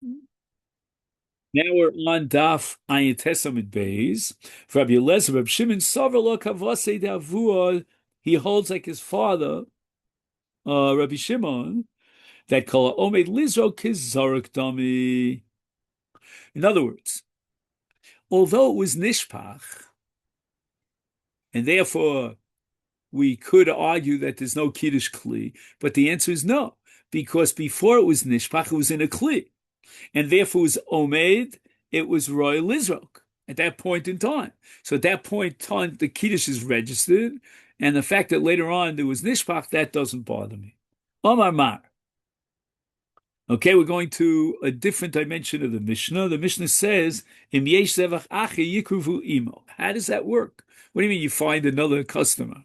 Now we're on Daf Ayin Tesamid Beis. For Rabbi Eliezer, Rabbi Shimon Sover lo kavasei davua. He holds like his father, Rabbi Shimon, that kol omed lizro kizarek dami. In other words, although it was nishpach, and therefore we could argue that there's no kiddush kli, but the answer is no, because before it was nishpach, it was in a kli. And therefore it was Omed, it was Roy Lizrok at that point in time. So at that point in time, the Kiddush is registered, and the fact that later on there was Nishpach, that doesn't bother me. Omar Mar. Okay, we're going to a different dimension of the Mishnah. The Mishnah says, Im yesh zevach achi yikruvu imo. How does that work? What do you mean you find another customer?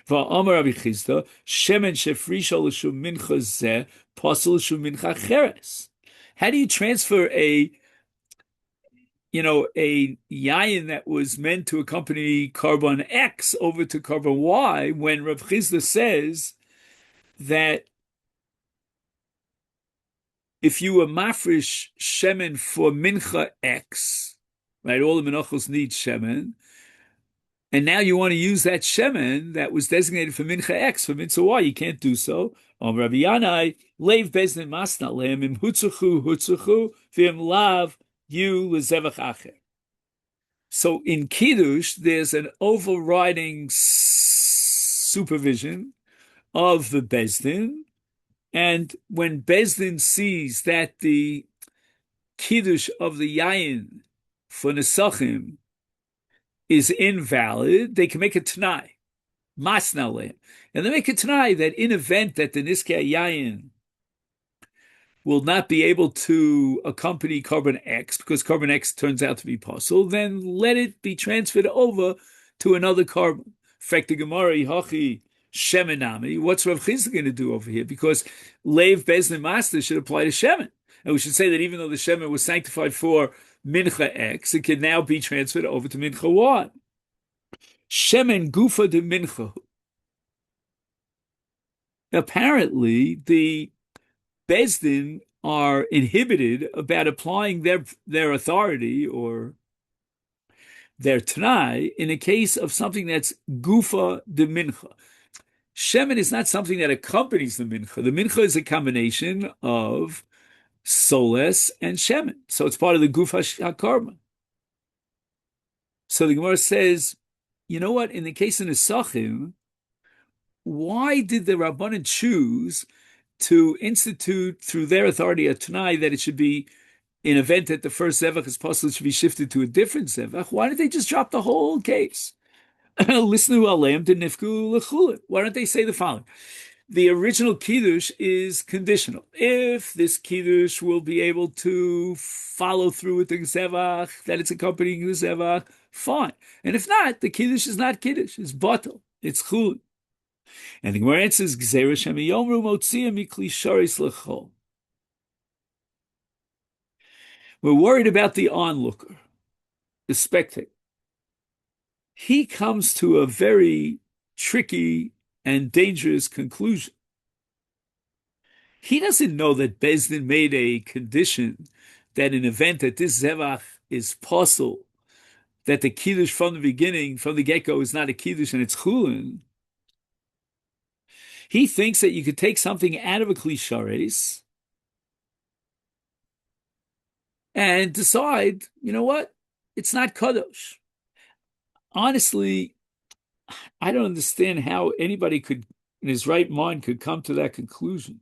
Va'amar Rabbi Chizda, shemen shefrisha l'shum mincha zeh, pasel l'shum mincha cheres. How do you transfer a yayin that was meant to accompany carbon X over to carbon Y when Rav Chizda says that if you were mafresh shemen for mincha X, right, all the menachos need shemen, and now you want to use that shemen that was designated for mincha X for mitzvah Y, you can't do so. Rabbi Yanai, leiv bezdin masna lehem im hutzuchu v'im lav you lezevach acher. So in Kiddush, there's an overriding supervision of the Bezdin. And when Bezdin sees that the Kiddush of the Yayin for Nesachim is invalid, they can make a Tanai, Masna Lehem. And they make a Tanai that in event that the Niskei Yayin will not be able to accompany carbon X because carbon X turns out to be possible, then let it be transferred over to another carbon. Fekta Gemara, Hachi, Shemenami. What's Rav Chizda going to do over here? Because Leiv Bezdin Master should apply to Shemen. And we should say that even though the Shemen was sanctified for Mincha X, it can now be transferred over to Mincha Y. Shemen Gufa de Mincha. Apparently, the Bezdin are inhibited about applying their authority or their Tanai in a case of something that's Gufa de Mincha. Shemen is not something that accompanies the Mincha. The Mincha is a combination of Soles and Shemen. So it's part of the Gufa HaKarma. So the Gemara says, you know what? In the case of Nesachim, why did the Rabbanan choose to institute through their authority a Tanai that it should be in event that the first Zevach is possible, it should be shifted to a different Zevach? Why didn't they just drop the whole case? Listen to Aleim to Nifku Lechulin. Why don't they say the following? The original Kiddush is conditional. If this Kiddush will be able to follow through with the Zevach, that it's accompanying the Zevach, fine. And if not, the Kiddush is not Kiddush, it's Batal, it's Chulin. And the Gemara answers, Gzeira Shemi Yomru Motzia Mikli Sharis Lechol. We're worried about the onlooker, the spectator. He comes to a very tricky and dangerous conclusion. He doesn't know that Bezdin made a condition that in event that this Zevach is possible, that the Kiddush from the beginning, from the get-go, is not a Kiddush and it's Chulin. He thinks that you could take something out of a Klishares and decide, you know what, it's not Kadosh. Honestly, I don't understand how anybody could, in his right mind, could come to that conclusion.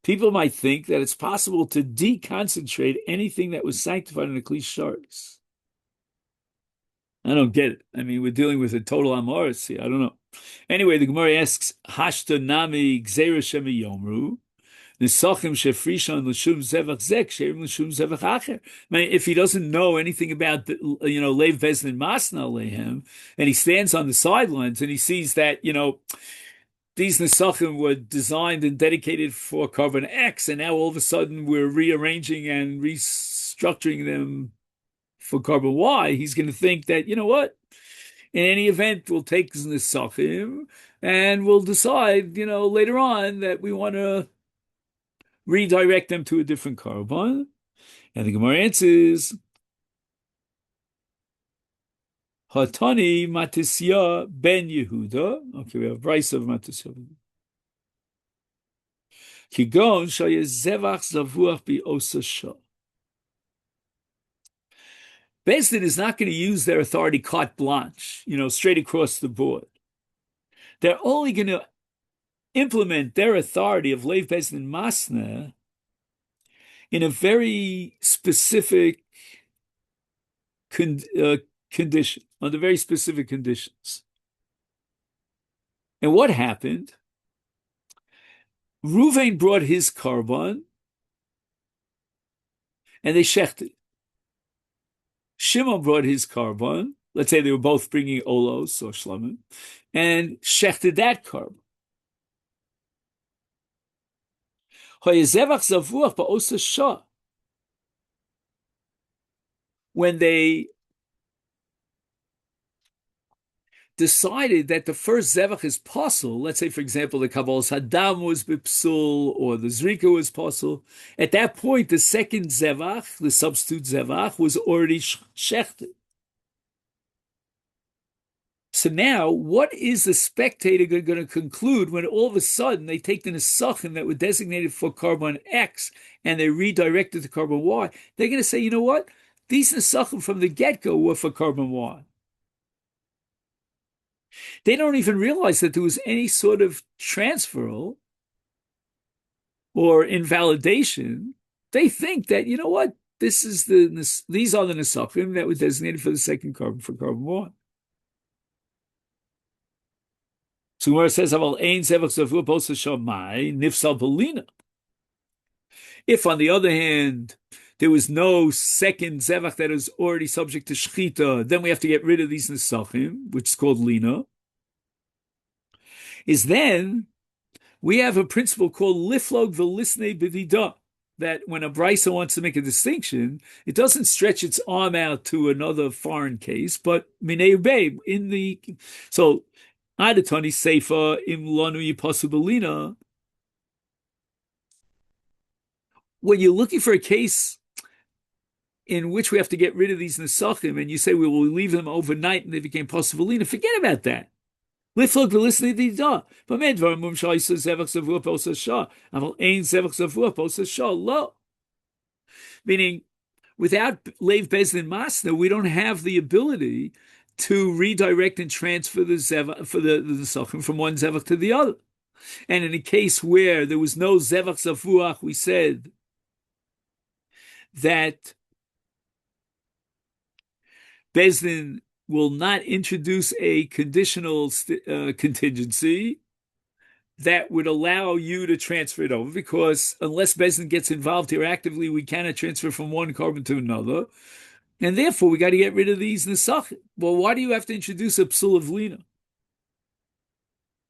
People might think that it's possible to deconcentrate anything that was sanctified in a Klishares. I don't get it. I mean, we're dealing with a total amoris here. I don't know. Anyway, the Gemara asks, Hashta nami gzeira shemi yomru, nisachim shefrishon l'shum zevach zek, sherim l'shum zevach acher. I mean, if he doesn't know anything about, Leiv Bezdin Masna Lehem, and he stands on the sidelines and he sees that, these Nesachim were designed and dedicated for carbon X, and now all of a sudden we're rearranging and restructuring them for carbon Y, he's going to think that, you know what? In any event, we'll take Nesachim, And we'll decide, later on that we want to redirect them to a different carbon. And the Gemara answers, Hatani Matisya ben Yehuda. Okay, we have Bryce of Matisya. Kigon Shaya Zevach Zavuach Bi Osasha. Bezdin is not going to use their authority carte blanche, straight across the board. They're only going to implement their authority of Leiv Bezdin Masna in a very specific condition, under very specific conditions. And what happened? Ruvain brought his carbon, and they shechted. Shimon brought his carbon. Let's say they were both bringing olos or shlamim, and shechted that carbon. When they decided that the first zevach is possible, let's say, for example, the Kabbalah's Hadam was bipsul or the Zrika was possible, at that point, the second zevach, the substitute zevach, was already shechted. So now, what is the spectator going to conclude when all of a sudden they take the nesachim that were designated for carbon X and they redirect it to carbon Y? They're going to say, you know what? These nesachim from the get-go were for carbon Y. They don't even realize that there was any sort of transferal or invalidation. They think that, you know what? These are the nesachim that were designated for the second carbon for carbon Y. So where it says, if on the other hand, there was no second zevach that is already subject to shchita, then we have to get rid of these nesachim, which is called lina. Is then we have a principle called liflog v'lisnei b'vidah, that when a brisa wants to make a distinction, it doesn't stretch its arm out to another foreign case, but minei bay in the so. Adatani Seifa im lanu yiposubelina. When you're looking for a case in which we have to get rid of these nesachim, and you say we will leave them overnight and they became posubelina, forget about that. Liflog v'lisnei b'vidah. But medvar mum shayisa zevach zavua posa shah. Aval ein zevach zavua posa shah lo. Meaning, without Leiv Bezdin Masna, we don't have the ability to redirect and transfer the zevach for the nesachim from one zevach to the other. And in a case where there was no zevach zavuach, we said that Bezdin will not introduce a conditional contingency that would allow you to transfer it over, because unless Bezdin gets involved here actively, we cannot transfer from one carbon to another. And therefore, we got to get rid of these nesachim. Well, why do you have to introduce a psul of lina?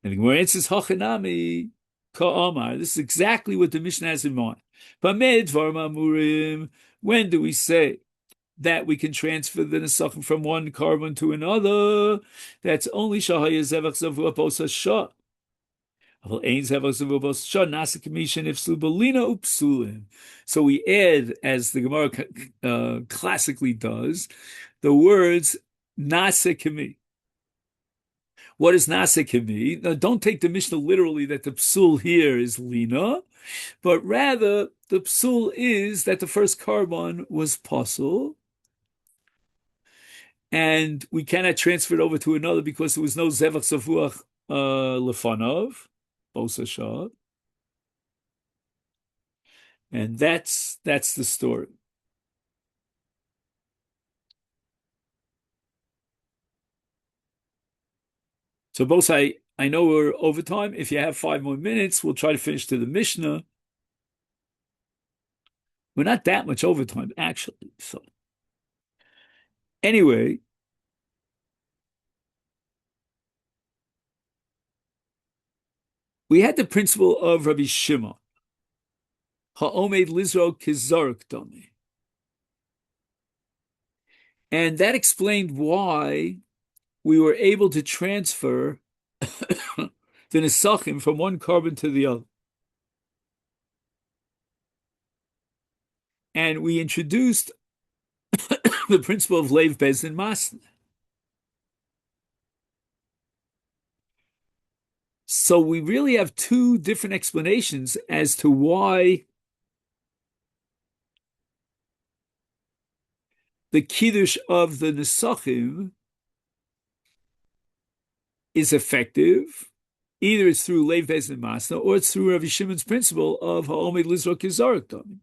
And the Gemara answers, Hachanami ka'amar. This is exactly what the Mishnah has in mind. When do we say that we can transfer the nesachim from one carbon to another? That's only shahaya zevach zavua posa shah. So we add, as the Gemara classically does, the words nasekemi. What does nasekemi? Now, don't take the Mishnah literally that the psul here is lina, but rather the psul is that the first carbon was pasul, and we cannot transfer it over to another because there was no zevach zavuach lefanov. And that's the story. So Bosai, I know we're over time. If you have 5 more minutes, we'll try to finish to the Mishnah. We're not that much overtime, actually. So anyway, we had the principle of Rabbi Shimon. Ha'omed lizro kizaruk dami. And that explained why we were able to transfer the nesachim from one carbon to the other. And we introduced the principle of Leiv Bezdin Masna. So we really have two different explanations as to why the kiddush of the nesachim is effective. Either it's through Leiv Bezdin Masna or it's through Rabbi Shimon's principle of Ha'omed Lizrok Yizarek Damim.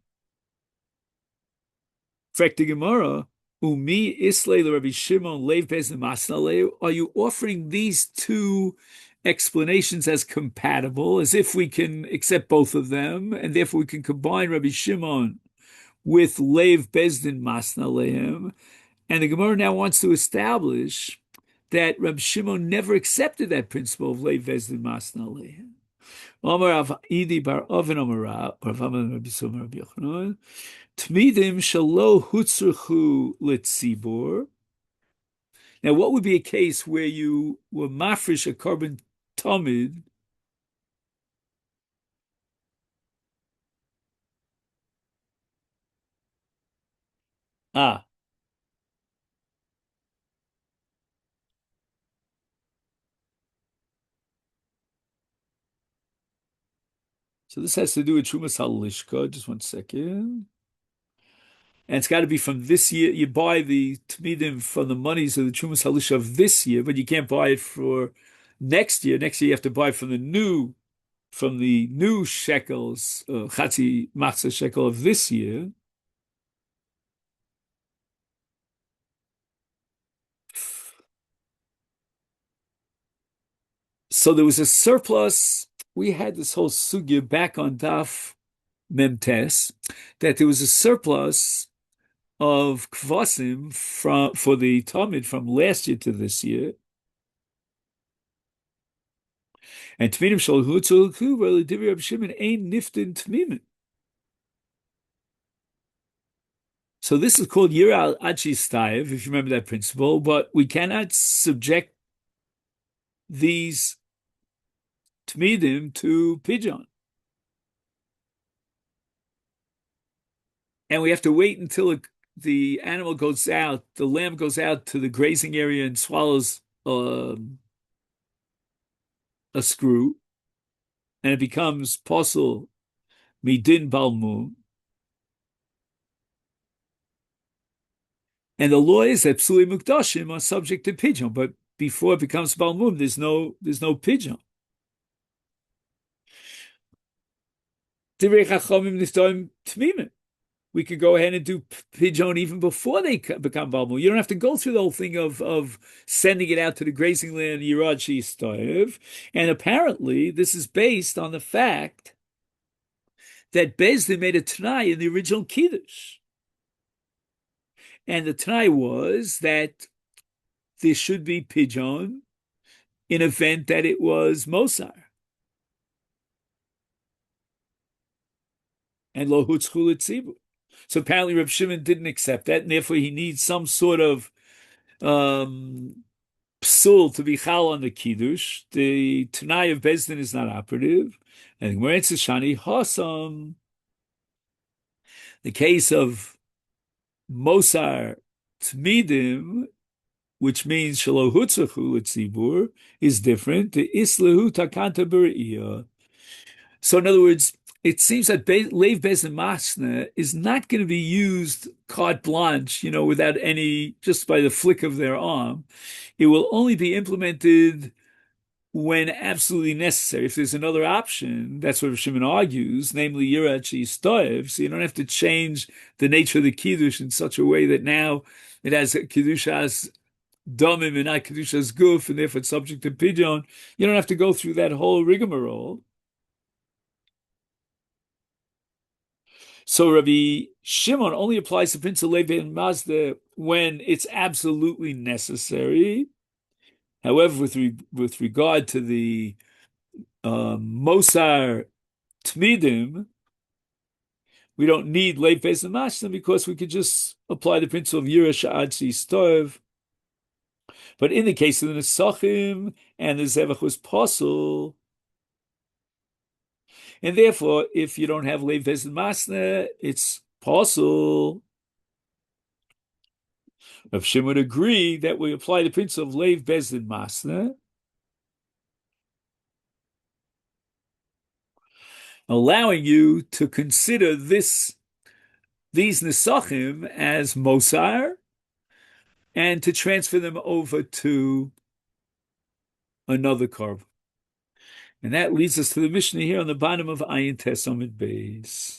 Frekti Gemara, Umi Islay Rabbi Shimon Leiv Bezdin Masna. Are you offering these two explanations as compatible, as if we can accept both of them, and therefore we can combine Rabbi Shimon with Leiv Bezdin Masna Lehem? And the Gemara now wants to establish that Rabbi Shimon never accepted that principle of Leiv Bezdin Masna Lehem. Omar Av Idi Bar Oven Omar Rav Aman Rabbi Somer Rabbi Yochanan Tmidim Shalo Hutzruchu Litzibor. Now, what would be a case where you were mafresh a carbon tamid ah so this has to do with Trumas Halishka. Just 1 second. And it's got to be from this year. You buy the Tmidim from the monies of the Trumas Halishka of this year, but you can't buy it for next year. Next year you have to buy from the new shekels, Chatzi Machzah shekel of this year. So there was a surplus. We had this whole sugya back on Daf Memtes that there was a surplus of kvasim for the Talmud from last year to this year. And Tmidim Shalhu Tzulku Divrei Rabbi Shimon Ein Niftin Tmimin. So this is called Yiral Achi Staiv, if you remember that principle, but we cannot subject these Tmidim to Pidyon. And we have to wait until the animal goes out, the lamb goes out to the grazing area and swallows a screw, and it becomes posel midin balmum. And the law is that psuli mukdashim are subject to pidyon, but before it becomes balmum, there's no pidyon. Divrei chachamim niftarim tmimim. We could go ahead and do pidyon even before they become balmum. You don't have to go through the whole thing of sending it out to the grazing land, Yirad Shistayev. And apparently, this is based on the fact that Bezdin made a Tanai in the original Kiddush. And the Tanai was that there should be pidyon in event that it was Mosar. And lo hutzchu l'tzibur. So apparently Reb Shimon didn't accept that, and therefore he needs some sort of psul to be chal on the kiddush. The Tanai of Bezdin is not operative. And where it's a shani hasam, the case of Mosar Tmidim, which means shalo hutzachu l'tzibur, is different. The islehu takanta b're'iyah. So in other words, it seems that Leiv Bezdin Masna is not going to be used carte blanche, without just by the flick of their arm. It will only be implemented when absolutely necessary. If there's another option, that's what Shimon argues, namely Yirad Shistayev, so you don't have to change the nature of the Kiddush in such a way that now it has Kedushas Domim and not Kedushas Guf, and therefore it's subject to Pidyon. You don't have to go through that whole rigmarole. So Rabbi Shimon only applies the principle Leiv Bezdin Masna when it's absolutely necessary. However, with regard to the Mosar Tmidim, we don't need Leiv Bezdin Masna because we could just apply the principle of Yira Sha'ad Shistayev. But in the case of the Nesachim and the Zevach was possible, And therefore, if you don't have Leiv Bezdin Masna, it's possible. Rav Shimon would agree that we apply the principle of Leiv Bezdin Masna, allowing you to consider these Nesachim as Mosar and to transfer them over to another korban. And that leads us to the Mishnah here on the bottom of Ayin Tes Amud Beis.